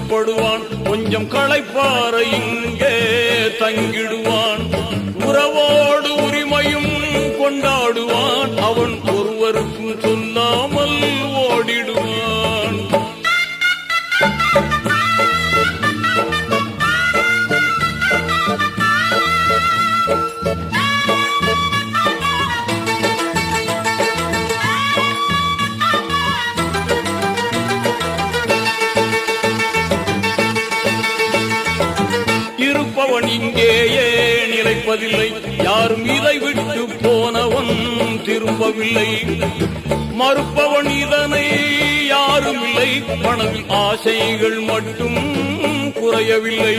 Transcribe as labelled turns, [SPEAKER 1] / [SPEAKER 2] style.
[SPEAKER 1] புறப்படுவான். கொஞ்சம் களைப்பார இங்கே தங்கிடுவான். உறவோடு உரிமையும் கொண்டாடுவான். அவன் ஒருவருக்கும் சொல்லாமல் ஓடிடுவான். இருப்பவன் இங்கேயே நிலைப்பதில்லை. யாரும் இதை விட்டு போனவன் திரும்பவில்லை. மறுப்பவன் இதனை யாரும் இல்லை. மனதில் ஆசைகள் மட்டும் குறையவில்லை.